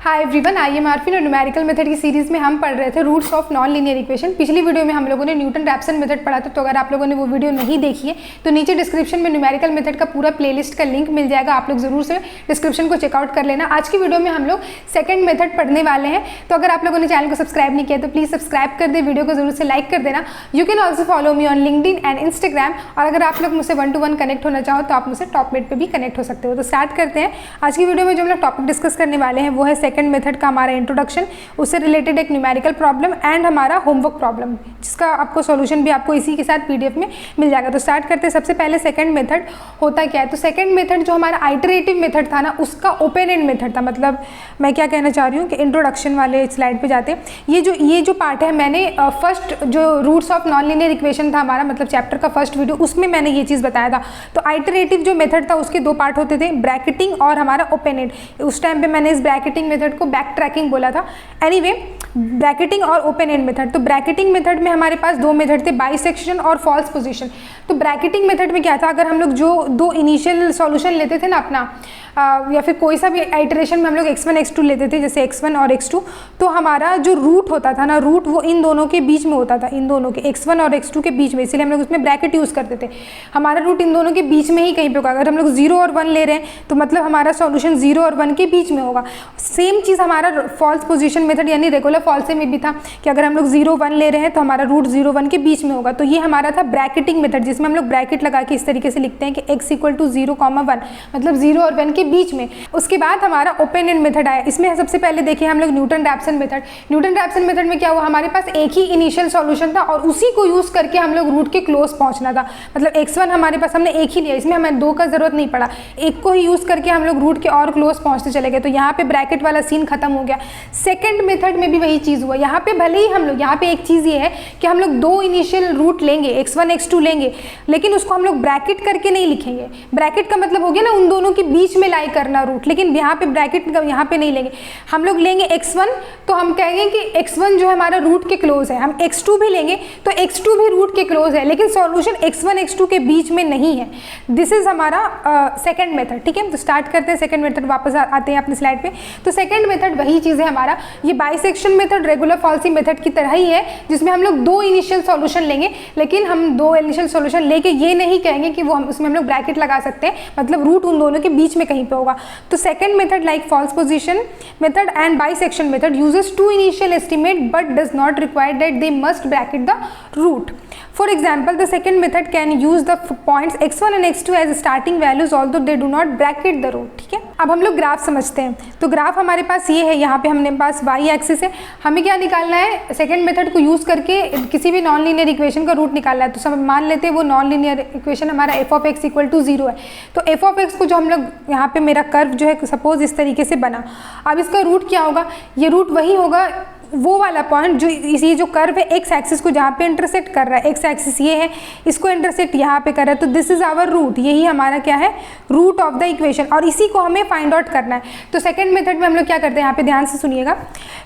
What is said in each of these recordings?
Hi everyone, I am Arfin और numerical method की series में हम पढ़ रहे थे roots of non linear equation. पिछली वीडियो में हम लोगों ने न्यूटन रैप्सन मेथड पढ़ा था, तो अगर आप लोगों ने वो वीडियो नहीं देखी है तो नीचे डिस्क्रिप्शन में न्यूमेरिकल मेथड का पूरा प्लेलिस्ट का लिंक मिल जाएगा, आप लोग जरूर से डिस्क्रिप्शन को चेकआउट कर लेना। आज की वीडियो में हम लोग सेकंड मेथड पढ़ने वाले हैं, तो अगर आप लोगों ने चैनल को सब्सक्राइब नहीं किया तो प्लीज़ सब्सक्राइब कर दे, वीडियो को जरूर से लाइक कर देना। You can also follow me on LinkedIn and Instagram, और अगर आप लोग मुझसे 1-to-1 कनेक्ट होना चाहो तो आप मुझसे टॉपमेट पर भी कनेक्ट हो सकते हो। तो स्टार्ट करते हैं। आज की वीडियो में जो हम लोग टॉपिक डिस्कस करने वाले हैं वो है सेकंड मेथड का हमारा इंट्रोडक्शन, उससे रिलेटेड एक न्यूमेरिकल प्रॉब्लम एंड हमारा होमवर्क प्रॉब्लम, जिसका आपको सॉल्यूशन भी आपको इसी के साथ पीडीएफ में मिल जाएगा। तो स्टार्ट करते हैं। सबसे पहले सेकंड मेथड होता क्या है, तो सेकंड मेथड जो हमारा आइटरेटिव मेथड था ना, उसका ओपन एंड मेथड था। मतलब मैं क्या कहना चाह रही हूँ कि इंट्रोडक्शन वाले स्लाइड पे जाते हैं। ये जो पार्ट है, मैंने फर्स्ट जो roots of non linear equation था हमारा, मतलब चैप्टर का फर्स्ट वीडियो, उसमें मैंने ये चीज़ बताया था। तो आइटरेटिव जो मेथड था उसके दो पार्ट होते थे, ब्रैकेटिंग और हमारा ओपन एंड। उस टाइम पे मैंने इस ब्रैकेटिंग मेथड को बैक ट्रैकिंग बोला था। एनीवे, ब्रैकेटिंग और ओपन एंड मेथड, तो ब्रैकेटिंग मेथड में हमारे पास दो मेथड थे, बाइसेक्शन और फॉल्स पोजीशन। तो ब्रैकेटिंग मेथड में क्या था, अगर हम लोग जो दो इनिशियल सॉल्यूशन लेते थे ना अपना, या फिर कोई सा भी आइटरेशन में हम लोग x1 x2 लेते थे, जैसे x1 और x2, तो हमारा जो रूट होता था ना, रूट वो इन दोनों के बीच में होता था, इन दोनों के x1 और x2 के बीच में, इसलिए हम लोग उसमें ब्रैकेट यूज़ करते थे। हमारा रूट इन दोनों के बीच में ही कहीं पे होगा। अगर हम लोग 0 और 1 ले रहे हैं तो मतलब हमारा सॉल्यूशन 0 और 1 के बीच में होगा। सेम चीज़ हमारा फॉल्स पोजीशन मेथड यानी रेगुलर फॉल्स में भी था कि अगर हम लोग 0 1 ले रहे हैं तो हमारा रूट 0 1 के बीच में होगा। तो ये हमारा था ब्रैकेटिंग मेथड, जिसमें हम लोग ब्रैकेट लगा के इस तरीके से लिखते हैं कि x = 0, 1, मतलब 0 और 1 के बीच में। उसके बाद हमारा ओपन एंड मेथड आया। इसमें सबसे पहले देखिए हम लोग Newton Raphson method. Newton Raphson method में क्या हुआ, हमारे पास एक ही इनिशियल सॉल्यूशन था और उसी को यूज करके हम लोग रूट के क्लोज पहुंचना था। मतलब x1 हमारे पास हमने एक ही लिया, इसमें हमें दो का जरूरत नहीं पड़ा, एक को ही यूज करके हम लोग रूट के और क्लोज पहुंचते चले गए। तो यहाँ पे ब्रैकेट वाला सीन खत्म हो गया। सेकंड मेथड में भी वही चीज हुआ। यहाँ पे भले ही हम लोग, यहाँ पे एक चीज ये है कि हम लोग दो इनिशियल रूट लेंगे, x1 x2 लेंगे, लेकिन उसको हम लोग ब्रैकेट करके नहीं लिखेंगे। ब्रैकेट का मतलब हो गया ना उन दोनों के बीच में लाई करना रूट, लेकिन यहाँ पे ब्रैकेट यहाँ पे नहीं लेंगे। हम लोग लेंगे x1 तो हम कहेंगे कि x1 जो है हमारा रूट के क्लोज है। हम x2 भी लेंगे तो x2 भी रूट के क्लोज है, लेकिन सॉल्यूशन x1 x2 के बीच में नहीं है। दिस इज हमारा सेकंड मेथड। ठीक है, तो स्टार्ट करते हैं सेकंड मेथड, वापस आते हैं अपने स्लाइड पे। तो सेकंड मेथड वही चीज़ है हमारा, ये bisection method regular falsies method की तरह ही है, जिसमें हम लोग दो इनिशियल सॉल्यूशन लेंगे, लेकिन हम दो इनिशियल सॉल्यूशन लेके ये नहीं कहेंगे कि वो हम उसमें हम लोग ब्रैकेट लगा सकते हैं, मतलब रूट उन दोनों के बीच में कहीं पे होगा। तो second method like false position method and bisection method uses two initial estimate but does not require that they must bracket the root. For example, the second method can use the points x1 and x2 as starting values although they do not bracket the root. ठीक है, अब हम लोग graph समझते हैं। तो graph हमारे पास ये है, यहाँ पे हमने पास y एक्सिस है, हमें क्या निकालना है, सेकंड मेथड को यूज करके किसी भी नॉन लीनियर इक्वेशन का रूट निकालना है। तो सब मान लेते हैं वो नॉन लीनियर इक्वेशन हमारा f(x) = 0 है। तो f(x) को जो हम लोग यहाँ पे मेरा कर्व जो है सपोज इस तरीके से बना, अब इसका रूट क्या होगा, ये रूट वही होगा वो वाला पॉइंट जो इसी जो कर्व है एक्स एक्सिस को जहाँ पे इंटरसेक्ट कर रहा है, एक्स एक्सिस ये है, इसको इंटरसेक्ट यहाँ पे कर रहा है। तो दिस इज आवर रूट, यही हमारा क्या है, रूट ऑफ द इक्वेशन, और इसी को हमें फाइंड आउट करना है। तो सेकंड मेथड में हम लोग क्या करते हैं, यहाँ पे ध्यान से सुनिएगा।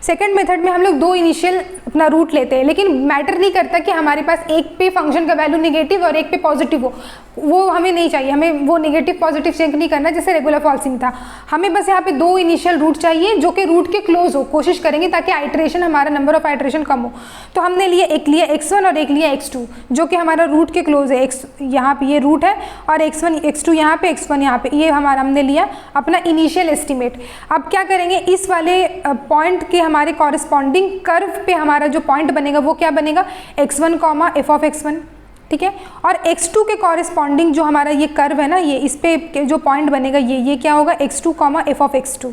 सेकंड मेथड में हम लोग दो इनिशियल अपना रूट लेते हैं, लेकिन मैटर नहीं करता कि हमारे पास एक पे फंक्शन का वैल्यू निगेटिव और एक पे पॉजिटिव हो, वो हमें नहीं चाहिए। हमें वो नेगेटिव पॉजिटिव चेक नहीं करना जैसे रेगुलर फॉल्सिंग था। हमें बस यहाँ पे दो इनिशियल रूट चाहिए जो कि रूट के क्लोज हो, कोशिश करेंगे ताकि आइटरेशन, हमारा नंबर ऑफ आइटरेशन कम हो। तो हमने लिए, एक लिया x1 और एक लिया x2 जो कि हमारा रूट के क्लोज है। x यहाँ पे ये रूट है और x1 x2 यहाँ पे, x1 यहाँ पे, ये हमारा हमने लिया अपना इनिशियल एस्टिमेट। अब क्या करेंगे, इस वाले पॉइंट के हमारे कॉरेस्पॉन्डिंग कर्व पे हमारा जो पॉइंट बनेगा वो क्या बनेगा, x1, f(x1), ठीक है, और x2 के कॉरेस्पॉन्डिंग जो हमारा ये कर्व है ना, ये इस पे जो पॉइंट बनेगा ये क्या होगा, x2, f(x2).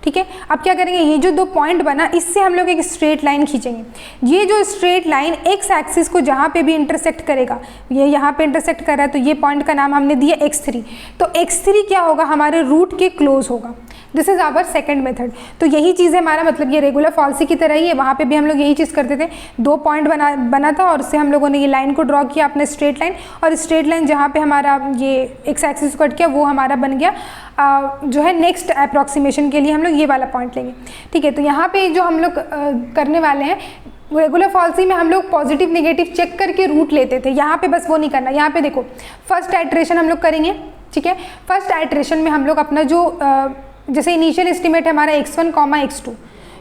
ठीक है, अब क्या करेंगे, ये जो दो पॉइंट बना इससे हम लोग एक स्ट्रेट लाइन खींचेंगे। ये जो स्ट्रेट लाइन एक्स एक्सिस को जहाँ पे भी इंटरसेक्ट करेगा, ये यहाँ पे इंटरसेक्ट कर रहा है, तो ये पॉइंट का नाम हमने दिया x3। तो x3 क्या होगा, हमारे रूट के क्लोज होगा। This is our second method. तो यही चीज़ है हमारा, मतलब ये रेगुलर फॉल्सी की तरह ही है, वहाँ पे भी हम लोग यही चीज़ करते थे, दो पॉइंट बना था और उससे हम लोगों ने ये लाइन को ड्रॉ किया अपने स्ट्रेट लाइन, और स्ट्रेट लाइन जहाँ पे हमारा ये एक्स एक्सिस कट किया वो हमारा बन गया जो है नेक्स्ट अप्रॉक्सीमेशन के लिए हम लोग ये वाला पॉइंट लेंगे। ठीक है, तो यहाँ पे जो हम लोग करने वाले हैं, रेगुलर फॉल्सी में हम लोग पॉजिटिव नेगेटिव चेक करके रूट लेते थे, यहाँ पे बस वो नहीं करना। यहाँ पे देखो फर्स्ट आइटरेशन हम लोग करेंगे, ठीक है, फर्स्ट आइटरेशन में हम लोग अपना जो जैसे इनिशियल एस्टिमेट है हमारा x1 कॉमा x2,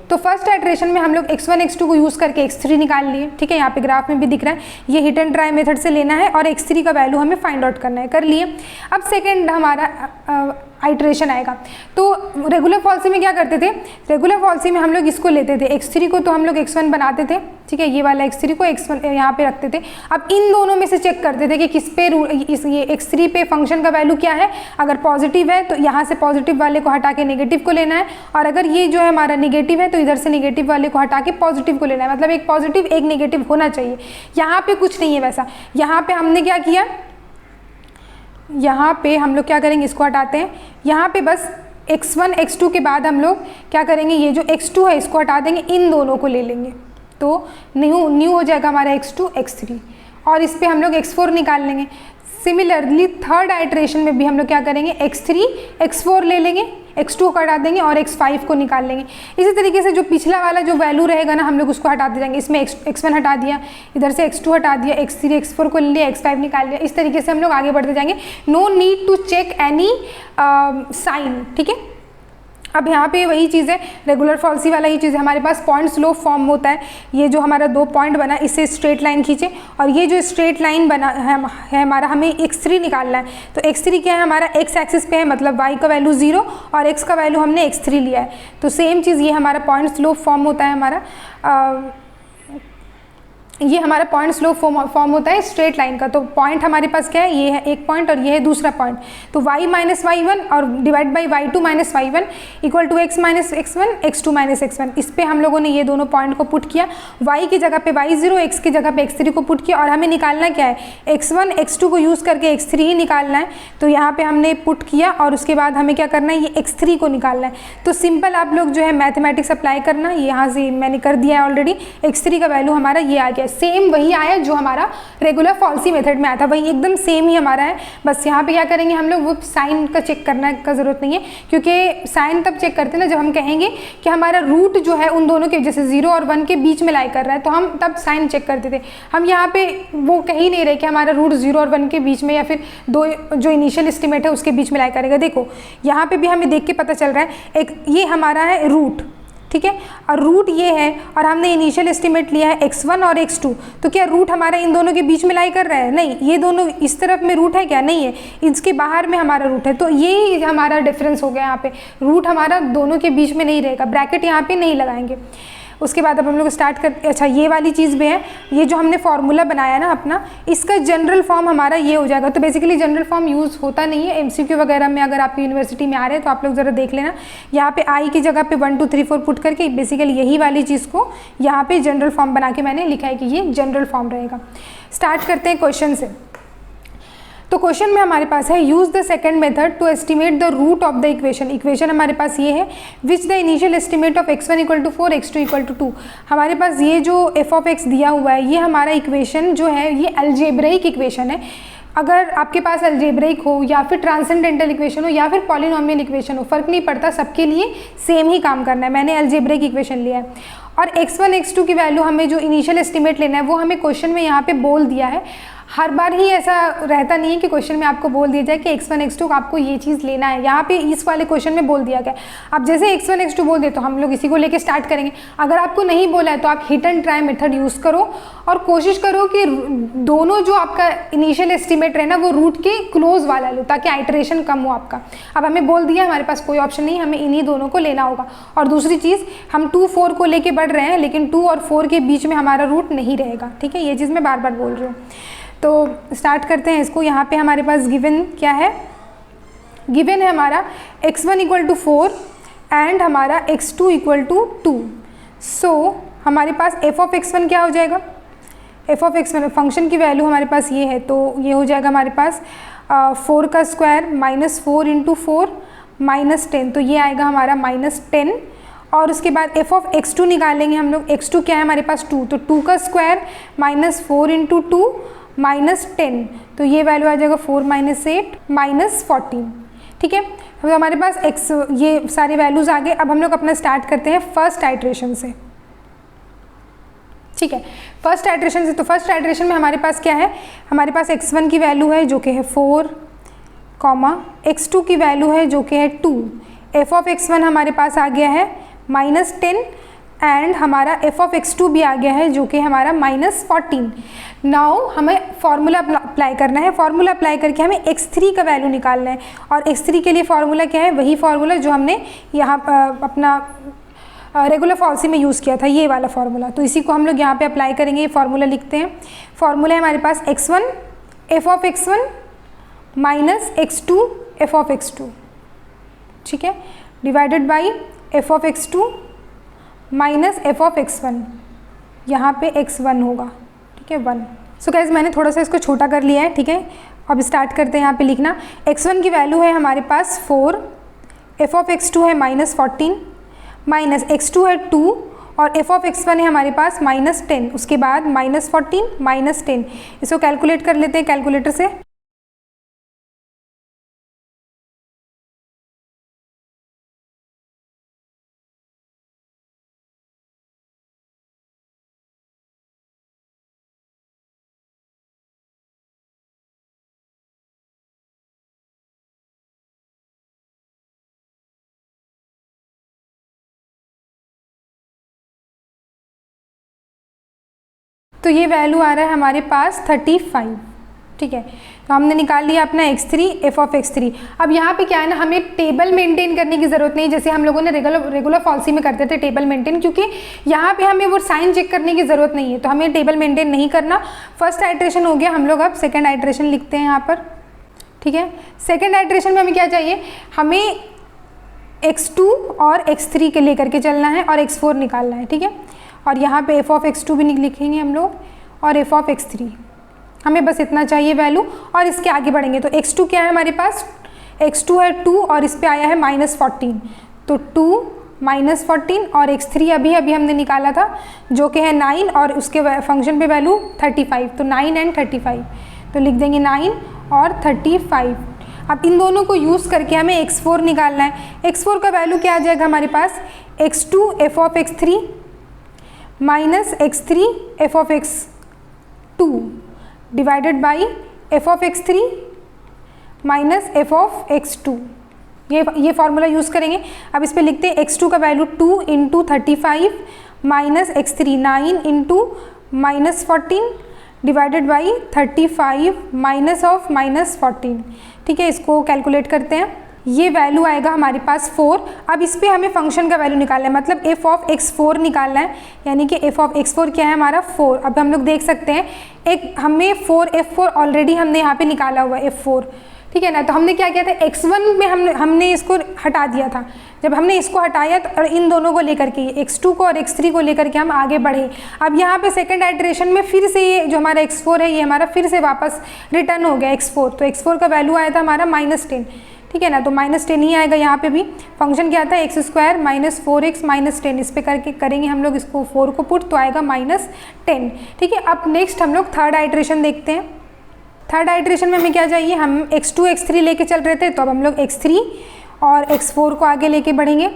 तो फर्स्ट आइट्रेशन में हम लोग x1 x2 को यूज़ करके x3 निकाल लिए, ठीक है, यहाँ पे ग्राफ में भी दिख रहा है, ये हिट एंड ट्राई मेथड से लेना है और x3 का वैल्यू हमें फाइंड आउट करना है, कर लिए। अब सेकेंड हमारा आइट्रेशन आएगा, तो रेगुलर फॉल्सी में क्या करते थे, रेगुलर फॉल्सी में हम लोग इसको लेते थे x3 को, तो हम लोग x1 बनाते थे, ठीक है, ये वाला x3 को x1 यहाँ पे रखते थे। अब इन दोनों में से चेक करते थे कि किस पे ये x3 पे फंक्शन का वैल्यू क्या है, अगर पॉजिटिव है तो यहाँ से पॉजिटिव वाले को हटा के नेगेटिव को लेना है, और अगर ये जो है हमारा नेगेटिव है तो इधर से नेगेटिव वाले को हटा के पॉजिटिव को लेना है, मतलब एक पॉजिटिव एक नेगेटिव होना चाहिए। यहाँ पे कुछ नहीं है वैसा, यहाँ पे हमने क्या किया, यहाँ पे हम लोग क्या करेंगे, इसको हटाते हैं, यहाँ पे बस x1 x2 के बाद हम लोग क्या करेंगे, ये जो x2 है इसको हटा देंगे, इन दोनों को ले लेंगे, तो न्यू हो जाएगा हमारा x2 x3, और इस पे हम लोग x4 निकाल लेंगे। सिमिलरली थर्ड आइट्रेशन में भी हम लोग क्या करेंगे, x3 x4 ले लेंगे, x2 को हटा देंगे और x5 को निकाल लेंगे। इसी तरीके से जो पिछला वाला जो वैल्यू रहेगा ना, हम लोग उसको हटाते जाएंगे, इसमें x1 हटा दिया, इधर से x2 हटा दिया, x3 x4 को ले लिया, x5 निकाल लिया, इस तरीके से हम लोग आगे बढ़ते जाएंगे। No need to check any sign, ठीक है। अब यहाँ पे वही चीज़ है, रेगुलर फॉल्सी वाला ही चीज़ है, हमारे पास पॉइंट स्लोप फॉर्म होता है, ये जो हमारा 2 पॉइंट बना इससे स्ट्रेट लाइन खींचे, और ये जो स्ट्रेट लाइन बना है हमारा, हमें x3 निकालना है, तो x3 क्या है हमारा, x एक्सिस पे है, मतलब y का वैल्यू 0 और x का वैल्यू हमने x3 लिया है, तो सेम चीज़ ये हमारा पॉइंट स्लोप फॉर्म होता है हमारा, ये हमारा पॉइंट स्लोप फॉर्म होता है स्ट्रेट लाइन का। तो पॉइंट हमारे पास क्या है, ये है एक पॉइंट और ये है दूसरा पॉइंट, तो y माइनस y1 और divide by y2 minus y1 equal to x minus x1 x2 minus x1। इस पे हम लोगों ने ये दोनों पॉइंट को पुट किया, y की जगह पे y0, x की जगह पे x3 को पुट किया, और हमें निकालना क्या है, x1 x2 को यूज़ करके x3 ही निकालना है, तो यहाँ पे हमने पुट किया और उसके बाद हमें क्या करना है, ये x3 को निकालना है। तो सिंपल आप लोग जो है मैथमेटिक्स अप्लाई करना, यहाँ से मैंने कर दिया है ऑलरेडी, x3 का वैल्यू हमारा ये आ गया, सेम वही आया जो हमारा रेगुलर फॉल्सी मेथड में आया था, वही एकदम सेम ही हमारा है। बस यहाँ पे क्या करेंगे हम लोग, वो साइन का चेक करने का ज़रूरत नहीं है, क्योंकि साइन तब चेक करते हैं ना जब हम कहेंगे कि हमारा रूट जो है उन दोनों के, जैसे 0 और 1 के बीच में लाई कर रहा है, तो हम तब साइन चेक करते थे। हम यहाँ पे वो कह ही नहीं रहे कि हमारा रूट 0 और 1 के बीच में या फिर दो जो इनिशियल एस्टिमेट है उसके बीच में लाई करेगा। देखो यहाँ पे भी हमें देख के पता चल रहा है, एक ये हमारा है रूट, ठीक है, और रूट ये है, और हमने इनिशियल एस्टिमेट लिया है x1 और x2, तो क्या रूट हमारा इन दोनों के बीच में लाई कर रहा है, नहीं, ये दोनों इस तरफ में रूट है क्या, नहीं है, इसके बाहर में हमारा रूट है, तो ये हमारा डिफरेंस हो गया। यहाँ पे रूट हमारा दोनों के बीच में नहीं रहेगा, ब्रैकेट यहाँ पे नहीं लगाएंगे। उसके बाद अब हम लोग स्टार्ट करते, अच्छा ये वाली चीज़ भी है, ये जो हमने फॉर्मूला बनाया ना अपना, इसका जनरल फॉर्म हमारा ये हो जाएगा। तो बेसिकली जनरल फॉर्म यूज़ होता नहीं है MCQ वगैरह में, अगर आपकी यूनिवर्सिटी में आ रहे हैं तो आप लोग ज़रा देख लेना, यहाँ पे आई की जगह पे 1 2 3 4 पुट करके बेसिकली यही वाली चीज़ को यहाँ पे जनरल फॉर्म बना के मैंने लिखा है कि ये जनरल फॉर्म रहेगा। स्टार्ट करते हैं क्वेश्चन से। तो क्वेश्चन में हमारे पास है, use the second method to estimate the root of the equation. Equation हमारे पास ये है, which the initial estimate of x1 equal to 4 x2 equal to 2। हमारे पास ये जो f ऑफ x दिया हुआ है, ये हमारा इक्वेशन जो है ये अलजेब्रिक इक्वेशन है। अगर आपके पास अलजेब्रिक हो या फिर ट्रांसेंडेंटल इक्वेशन हो या फिर पॉलिनोमियल इक्वेशन हो, फ़र्क नहीं पड़ता, सबके लिए सेम ही काम करना है। मैंने अलजेब्रिक इक्वेशन लिया है, और x1 x2 की वैल्यू हमें जो इनिशियल एस्टिमेट लेना है वो हमें क्वेश्चन में यहाँ पे बोल दिया है। हर बार ही ऐसा रहता नहीं है कि क्वेश्चन में आपको बोल दिया जाए कि x1 x2 आपको ये चीज़ लेना है, यहाँ पे इस वाले क्वेश्चन में बोल दिया गया। अब जैसे x1 x2 बोल दे तो हम लोग इसी को लेके स्टार्ट करेंगे। अगर आपको नहीं बोला है तो आप hit and try method use करो और कोशिश करो कि दोनों जो आपका इनिशियल एस्टिमेट रहे ना वो रूट के क्लोज वाला लो, ताकि आइटरेशन कम हो आपका। अब हमें बोल दिया हमारे पास कोई ऑप्शन नहीं, हमें इन्हीं दोनों को लेना होगा। और दूसरी चीज़, हम 2 4 को लेके बढ़ रहे हैं, लेकिन 2 और 4 के बीच में हमारा रूट नहीं रहेगा, ठीक है, ये चीज़ मैं बार बार बोल रही हूँ। तो स्टार्ट करते हैं इसको। यहाँ पे हमारे पास गिवन क्या है, गिवन है हमारा x1 इक्वल टू 4 एंड हमारा x2 इक्वल टू 2। सो हमारे पास f ऑफ x1 क्या हो जाएगा, f ऑफ x1 फंक्शन की वैल्यू हमारे पास ये है, तो ये हो जाएगा हमारे पास 4 का स्क्वायर माइनस 4 इंटू 4 माइनस 10, तो ये आएगा हमारा माइनस 10। और उसके बाद f ऑफ x2 निकालेंगे हम लोग, x2 क्या है हमारे पास 2, तो 2 का स्क्वायर माइनस 4 इंटू 2 माइनस 10, तो ये वैल्यू आ जाएगा 4 माइनस 8 माइनस 14, ठीक है। तो हमारे पास x ये सारे वैल्यूज़ आ गए। अब हम लोग अपना स्टार्ट करते हैं फर्स्ट आइट्रेशन से, ठीक है, फर्स्ट आइट्रेशन से। तो फर्स्ट आइट्रेशन में हमारे पास क्या है, हमारे पास x1 की वैल्यू है जो कि है 4, x2 की वैल्यू है जो कि है 2, एफ ऑफ x1 हमारे पास आ गया है -10 एंड हमारा एफ ऑफ x2 भी आ गया है जो कि हमारा -14। नाउ हमें फार्मूला अप्लाई करना है। फार्मूला अप्लाई करके हमें x3 का वैल्यू निकालना है और x3 के लिए फार्मूला क्या है, वही फार्मूला जो हमने यहाँ अपना रेगुलर फॉल्सी में यूज़ किया था, ये वाला फार्मूला। तो इसी को हम लोग यहाँ पे अप्लाई करेंगे। ये फार्मूला लिखते हैं। फार्मूला है हमारे पास x1 F of x1 minus x2 F of x2, ठीक है, divided by F of x2 minus F of x1, यहाँ पे x1 होगा, ठीक है, 1। सो गाइस मैंने थोड़ा सा इसको छोटा कर लिया है, ठीक है। अब स्टार्ट करते हैं यहाँ पे लिखना। x1 की वैल्यू है हमारे पास 4, एफ ऑफ x2 है -14, माइनस x2 है 2 और एफ ऑफ x1 है हमारे पास -10, उसके बाद -14 -10। इसको कैलकुलेट कर लेते हैं कैलकुलेटर से। तो ये वैल्यू आ रहा है हमारे पास 35, ठीक है। तो हमने निकाल लिया अपना x3 एफ ऑफ x3। अब यहाँ पे क्या है ना, हमें टेबल मेंटेन करने की ज़रूरत नहीं, जैसे हम लोगों ने रेगुलर फॉल्सी में करते थे टेबल मेंटेन, क्योंकि यहाँ पे हमें वो साइन चेक करने की ज़रूरत नहीं है, तो हमें टेबल मेंटेन नहीं करना। फर्स्ट आइट्रेशन हो गया, हम लोग अब सेकेंड आइट्रेशन लिखते हैं यहाँ पर, ठीक है। सेकेंड आइट्रेशन में हमें क्या चाहिए, हमें x2 और x3 के लेकर के चलना है और x4 निकालना है, ठीक है। और यहाँ पे एफ ऑफ x2 भी लिखेंगे हम लोग और एफ ऑफ x3, हमें बस इतना चाहिए वैल्यू और इसके आगे बढ़ेंगे। तो x2 क्या है हमारे पास, x2 है 2 और इस पे आया है -14, तो 2 -14 और x3 अभी हमने निकाला था जो कि है 9 और उसके फंक्शन पे वैल्यू 35, तो 9 एंड 35, तो लिख देंगे 9 और 35। अब इन दोनों को यूज़ करके हमें x4 निकालना है। x4 का वैल्यू क्या आ जाएगा हमारे पास, x2 F of x3 minus x3 F of x2 divided by F of x3 minus F of x2। ये फार्मूला यूज़ करेंगे। अब इस पे लिखते हैं x2 का value 2 into 35 minus x3 9 into -14 divided by 35 minus of -14, ठीक है। इसको कैलकुलेट करते हैं। ये वैल्यू आएगा हमारे पास 4। अब इस पे हमें फंक्शन का वैल्यू निकालना है, मतलब एफ ऑफ x4 निकालना है, यानी कि एफ ऑफ x4 क्या है हमारा 4। अब हम लोग देख सकते हैं एक हमें f4 ऑलरेडी हमने यहाँ पे निकाला हुआ है f4, ठीक है ना। तो हमने क्या किया था, x1 में हमने इसको हटा दिया था। जब हमने इसको हटाया तो और इन दोनों को लेकर के x2 को और x3 को लेकर के हम आगे बढ़े। अब यहाँ पे सेकंड आइट्रेशन में फिर से ये जो हमारा x4 है ये हमारा फिर से वापस रिटर्न हो गया x4। तो x4 का वैल्यू आया था हमारा -10, ठीक है ना। तो -10 ही आएगा यहाँ पे भी। फंक्शन क्या था, x² - 4x - 10, इस पे करके करेंगे हम लोग इसको 4 को पुट, तो आएगा -10, ठीक है। अब नेक्स्ट हम लोग थर्ड आइट्रेशन देखते हैं। थर्ड आइट्रेशन में हमें क्या चाहिए, हम x2 x3 लेके चल रहे थे, तो अब हम लोग x3 और x4 को आगे लेके बढ़ेंगे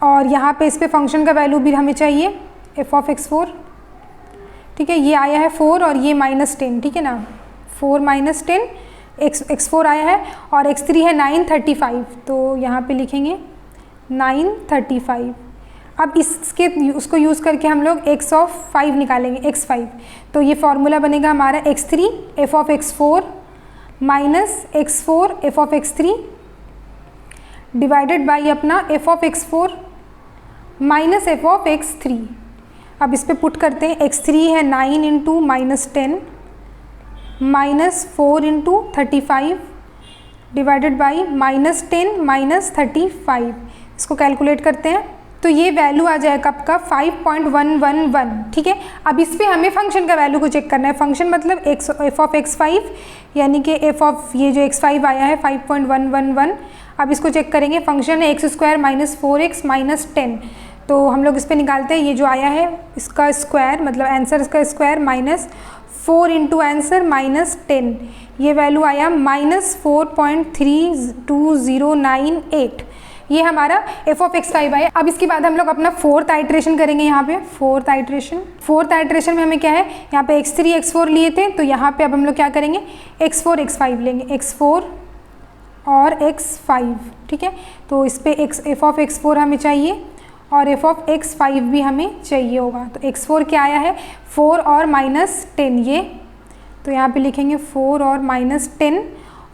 और यहाँ पे इस पे फंक्शन का वैल्यू भी हमें चाहिए एफ ऑफ x4, ठीक है। ये आया है 4 और ये -10, ठीक है ना, 4 - 10 x4 आया है और x3 है 935, तो यहाँ पे लिखेंगे 935। अब इसके उसको यूज़ करके हम लोग x ऑफ 5 निकालेंगे, x5। तो ये फार्मूला बनेगा हमारा x3 F of x4 minus x4 F of x3 divided by अपना F of x4 minus F of x3। अब इस पे पुट करते हैं, x3 है 9 into -10 minus 4 into 35 divided by -10 -35। इसको कैलकुलेट करते हैं तो ये वैल्यू आ जाएगा आपका 5.111, ठीक है। अब इस पे हमें फंक्शन का वैल्यू को चेक करना है। फंक्शन मतलब एफ ऑफ x5, यानी कि एफ ऑफ ये जो x5 आया है 5.111। अब इसको चेक करेंगे, फंक्शन है x² - 4x - 10, तो हम लोग इस पर निकालते हैं। ये जो आया है इसका स्क्वायर मतलब आंसर इसका स्क्वायर -4 इंटू आंसर -10, ये वैल्यू आया -4.32098। ये हमारा एफ ऑफ x5 आया। अब इसके बाद हम लोग अपना फोर्थ आइट्रेशन करेंगे। यहाँ पे फोर्थ आइट्रेशन में हमें क्या है, यहाँ पे x3 x4 लिए थे, तो यहाँ पे अब हम लोग क्या करेंगे, x4 x5 लेंगे। x4 और x5, ठीक है। तो इस पे f ऑफ x4 हमें चाहिए और f ऑफ x5 भी हमें चाहिए होगा। तो x4 क्या आया है 4 और -10 ये, तो यहाँ पे लिखेंगे 4 और -10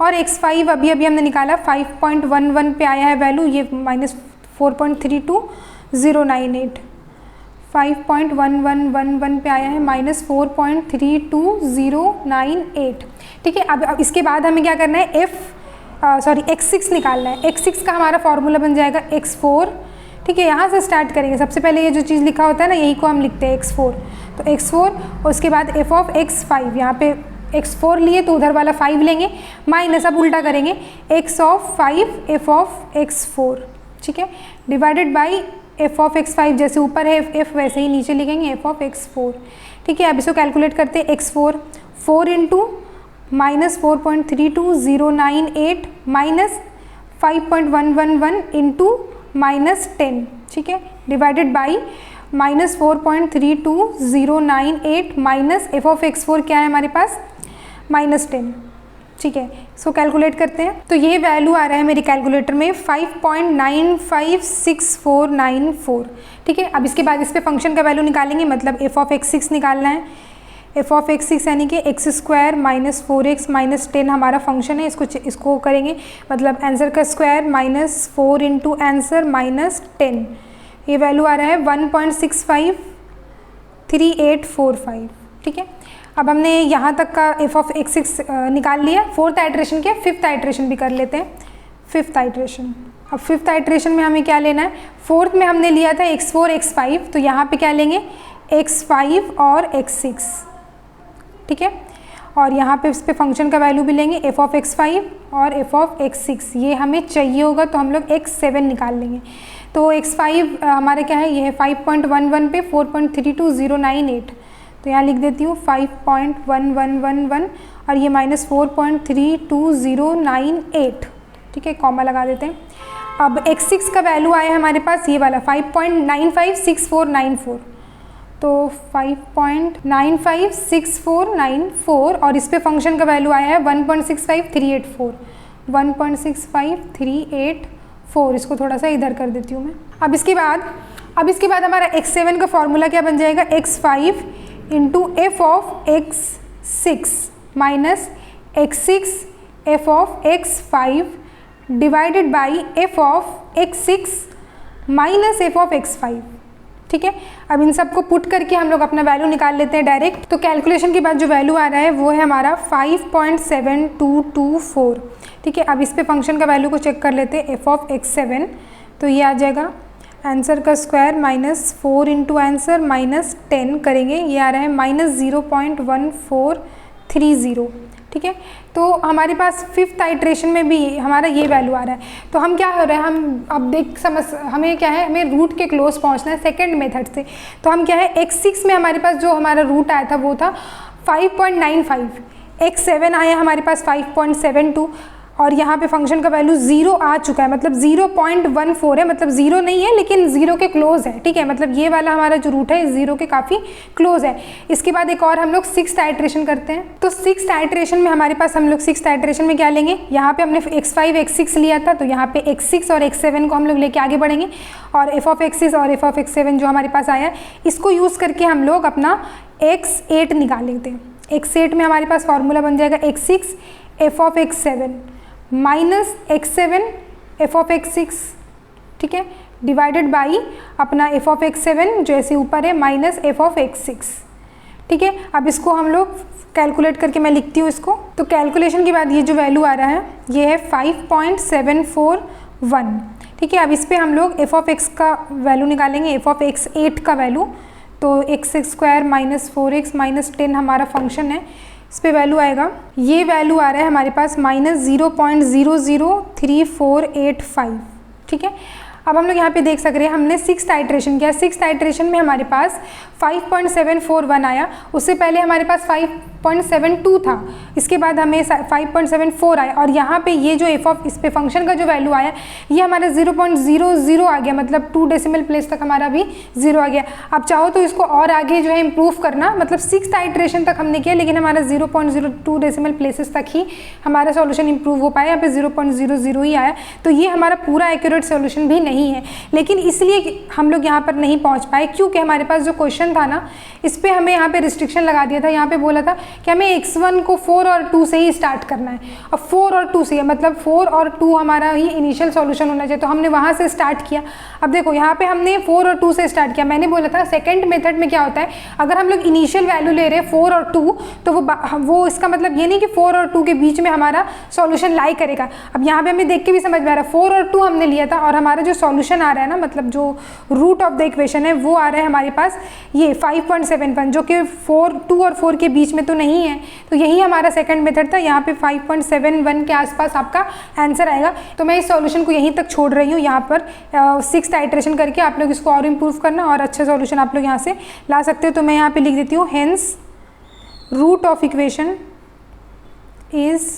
और x5 अभी हमने निकाला 5.11 पे आया है वैल्यू, ये -4.32098 5.1111 पे आया है -4.32098, ठीक है। अब इसके बाद हमें क्या करना है x6 निकालना है। x6 का हमारा फॉर्मूला बन जाएगा x4, ठीक है। यहाँ से स्टार्ट करेंगे, सबसे पहले ये जो चीज़ लिखा होता है ना यही को हम लिखते हैं x4, तो x4 और उसके बाद f ऑफ x5, यहाँ पे x4 लिए तो उधर वाला 5 लेंगे माइनस, अब उल्टा करेंगे x of 5 f of x4, ठीक है, divided by f of x5, जैसे ऊपर है f वैसे ही नीचे लिखेंगे f ऑफ x4, ठीक है। अब इसको कैलकुलेट करते हैं x4 4 इंटू -4.32098 माइनस 5.111 इंटू -10, ठीक है, divided by -4.32098 minus f of x4 क्या है हमारे पास -10, ठीक है। इसको कैलकुलेट करते हैं तो ये वैल्यू आ रहा है मेरी कैलकुलेटर में 5.956494, ठीक है। अब इसके बाद इस पे फंक्शन का वैल्यू निकालेंगे, मतलब f ऑफ x6 निकालना है। f ऑफ x6 यानी कि x² -4x -10 हमारा फंक्शन है, इसको करेंगे, मतलब आंसर का स्क्वायर -4 इंटू आंसर -10, ये वैल्यू आ रहा है 1.653845, ठीक है। अब हमने यहाँ तक का f ऑफ x6 निकाल लिया, 4th आइट्रेशन के 5th आइट्रेशन भी कर लेते हैं। 5th आइट्रेशन, अब 5th आइट्रेशन में हमें क्या लेना है, 4th में हमने लिया था x4 x5, तो यहाँ पे क्या लेंगे x5 और x6, ठीक है। और यहाँ पे इस पे फंक्शन का वैल्यू भी लेंगे f ऑफ x5 और f ऑफ x6, ये हमें चाहिए होगा तो हम लोग x7 निकाल लेंगे। तो x5 हमारे क्या है, ये है 5.11 पे 4.32098, तो यहाँ लिख देती हूँ 5.1111 और ये -4.32098, ठीक है, कॉमा लगा देते हैं। अब x6 का वैल्यू आया है हमारे पास ये वाला 5.956494, तो 5.956494 और इस पे फंक्शन का वैल्यू आया है 1.65384, इसको थोड़ा सा इधर कर देती हूँ मैं। अब इसके बाद हमारा x7 का फॉर्मूला क्या बन जाएगा, x5 into f of x6 minus x6 f of x5 divided by f of x6 minus f of x5, ठीक है। अब इन सबको पुट करके हम लोग अपना वैल्यू निकाल लेते हैं डायरेक्ट। तो कैलकुलेशन के बाद जो वैल्यू आ रहा है वो है हमारा 5.7224, ठीक है। अब इस पे फंक्शन का वैल्यू को चेक कर लेते हैं, f ऑफ x7, तो ये आ जाएगा आंसर का स्क्वायर -4 इंटू आंसर -10 करेंगे, ये आ रहा है -0.1430, ठीक है। तो हमारे पास 5th आइट्रेशन में भी हमारा ये वैल्यू आ रहा है। तो हम क्या हो रहा है, हम अब हमें क्या है, हमें रूट के क्लोज पहुंचना है सेकंड मेथड से। तो हम क्या है, x6 में हमारे पास जो हमारा रूट आया था वो था 5.95, x7 आया हमारे पास 5.72 और यहाँ पे फंक्शन का वैल्यू 0 आ चुका है, मतलब 0.14 है, मतलब 0 नहीं है लेकिन 0 के क्लोज है, ठीक है। मतलब ये वाला हमारा जो रूट है 0 के काफ़ी क्लोज है। इसके बाद एक और हम लोग 6th आइट्रेशन करते हैं। तो 6th आइट्रेशन में हमारे पास हम लोग 6th आइट्रेशन में क्या लेंगे, यहाँ पे हमने x5 x6 लिया था, तो यहाँ पे x6 और x7 को हम लोग लेके आगे बढ़ेंगे और f ऑफ x6 और f ऑफ x7 जो हमारे पास आया इसको यूज़ करके हम लोग अपना x8 निकाल लेते हैं। x8 में हमारे पास फॉर्मूला बन जाएगा x6 f of x7 minus x7 f of x6, ठीक है, डिवाइडेड बाई अपना f ऑफ x7 जो ऐसे ऊपर है माइनस f ऑफ x6, ठीक है। अब इसको हम लोग कैलकुलेट करके मैं लिखती हूँ इसको। तो कैलकुलेशन के बाद ये जो वैल्यू आ रहा है ये है 5.741, ठीक है। अब इस पर हम लोग f ऑफ x का वैल्यू निकालेंगे, f ऑफ x8 का वैल्यू, तो x² -4x -10 हमारा फंक्शन है, इस पे वैल्यू आएगा, ये वैल्यू आ रहा है हमारे पास -0.00348, ठीक है। अब हम लोग यहाँ पे देख सक रहे हैं हमने 6th आइट्रेशन किया, 6th आइट्रेशन में हमारे पास 5.741 आया, उससे पहले हमारे पास 5.72 था, इसके बाद हमें 5.74 आया, और यहाँ पे ये जो एफ ऑफ इस पे फंक्शन का जो वैल्यू आया ये हमारा 0.00 आ गया, मतलब 2 डेसिमल प्लेस तक हमारा भी 0 आ गया। आप चाहो तो इसको और आगे जो है इम्प्रूव करना, मतलब 6th आइट्रेशन तक हमने किया, लेकिन हमारा 0.02 डेसिमल प्लेसेस तक ही हमारा सॉल्यूशन इंप्रूव हो पाया, यहाँ पे 0.00 ही आया। तो ये हमारा पूरा एक्यूरेट सॉल्यूशन भी नहीं है, लेकिन इसलिए हम लोग यहाँ पर नहीं पहुँच पाए क्योंकि हमारे पास जो क्वेश्चन था ना इस पर हमें यहाँ पे रिस्ट्रिक्शन लगा दिया था। यहाँ पे बोला था कि हमें x1 को 4 और 2 से ही स्टार्ट करना है। अब 4 और 2 से, मतलब 4 और 2 हमारा ही इनिशियल सॉल्यूशन होना चाहिए, तो हमने वहाँ से स्टार्ट किया। अब देखो यहाँ पे हमने 4 और 2 से स्टार्ट किया। मैंने बोला था सेकंड मेथड में क्या होता है, अगर हम लोग इनिशियल वैल्यू ले रहे हैं 4 और 2, तो वो इसका मतलब ये नहीं कि 4 और 2 के बीच में हमारा सॉल्यूशन लाई करेगा। अब यहाँ पे हमें देख के भी समझ में आ रहा है 4 और 2 हमने लिया था, और हमारा जो सॉल्यूशन आ रहा है ना, मतलब जो रूट ऑफ द इक्वेशन है वो आ रहा है हमारे पास ये 5.71, जो कि 2 और 4 के बीच में तो नहीं है। तो यही हमारा सेकंड मेथड था। यहाँ पे 5.71 के आसपास आपका आंसर आएगा। तो मैं इस सॉल्यूशन को यहीं तक छोड़ रही हूँ, यहाँ पर 6th आइट्रेशन करके आप लोग इसको और इम्प्रूव करना और अच्छा सॉल्यूशन आप लोग यहाँ से ला सकते हो। तो मैं यहाँ पे लिख देती हूँ hence root of equation is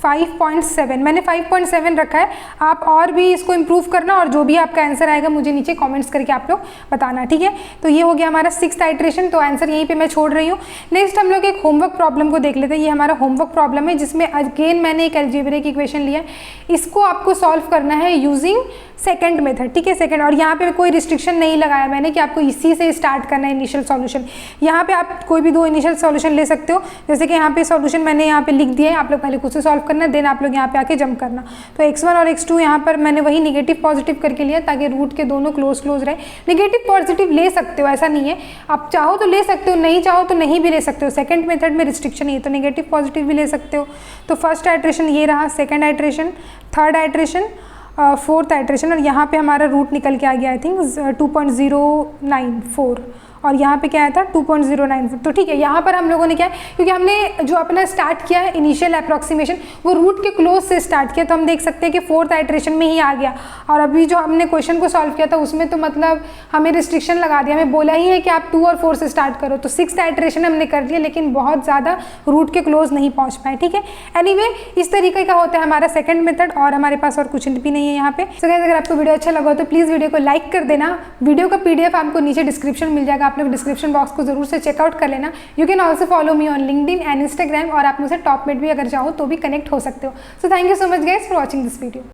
5.7। मैंने 5.7 रखा है, आप और भी इसको इम्प्रूव करना और जो भी आपका आंसर आएगा मुझे नीचे कमेंट्स करके आप लोग बताना, ठीक है। तो ये हो गया हमारा 6th आइट्रेशन, तो आंसर यहीं पे मैं छोड़ रही हूँ। नेक्स्ट हम लोग एक होमवर्क प्रॉब्लम को देख लेते हैं। ये हमारा होमवर्क प्रॉब्लम है जिसमें अगेन मैंने एक अलजेब्रिक इक्वेशन लिया, इसको आपको सॉल्व करना है यूजिंग सेकंड मेथड, ठीक है, सेकंड। और यहाँ पे कोई रिस्ट्रिक्शन नहीं लगाया मैंने कि आपको इसी से स्टार्ट करना है इनिशियल सॉल्यूशन। यहाँ पे आप कोई भी 2 इनिशियल सॉल्यूशन ले सकते हो, जैसे कि यहाँ पे सॉल्यूशन मैंने यहाँ पे लिख दिया है, आप लोग पहले खुद से सॉल्व करना, देन आप लोग यहाँ पे आके जंप करना। तो x1 और x2 यहाँ पर मैंने वही निगेटिव पॉजिटिव करके लिया ताकि रूट के दोनों क्लोज रहे। निगेटिव पॉजिटिव ले सकते हो, ऐसा नहीं है, आप चाहो तो ले सकते हो, नहीं चाहो तो नहीं भी ले सकते हो। सेकंड मेथड में रिस्ट्रिक्शन है, तो निगेटिव पॉजिटिव भी ले सकते हो। तो फर्स्ट आइट्रेशन ये रहा, second iteration, third iteration, 4th iteration, और यहाँ पे हमारा रूट निकल के आ गया आई थिंक 2.094, और यहाँ पे क्या आया था 2.094। तो ठीक है, यहाँ पर हम लोगों ने क्या है, क्योंकि हमने जो अपना स्टार्ट किया है इनिशियल अप्रॉक्सीमेशन वो रूट के क्लोज से स्टार्ट किया, तो हम देख सकते हैं कि 4th आइट्रेशन में ही आ गया। और अभी जो हमने क्वेश्चन को सॉल्व किया था उसमें तो मतलब हमें रिस्ट्रिक्शन लगा दिया, हमें बोला ही है कि आप 2 और 4 से स्टार्ट करो। तो 6th आइट्रेशन हमने कर दिया, लेकिन बहुत ज़्यादा रूट के क्लोज नहीं पहुँच पाए, ठीक है। एनीवे इस तरीके का होता है हमारा सेकंड मेथड, और हमारे पास और कुछ भी नहीं है यहाँ पे। सो गाइस, अगर आपको वीडियो अच्छा लगा तो प्लीज़ वीडियो को लाइक कर देना। वीडियो का PDF आपको नीचे डिस्क्रिप्शन मिल जाएगा, आप लोग डिस्क्रिप्शन बॉक्स को जरूर से चेकआउट कर लेना। You can also follow me on LinkedIn and Instagram, और आप मुझसे टॉपमेट भी अगर चाहो तो भी कनेक्ट हो सकते हो। So thank you so much guys for watching this video.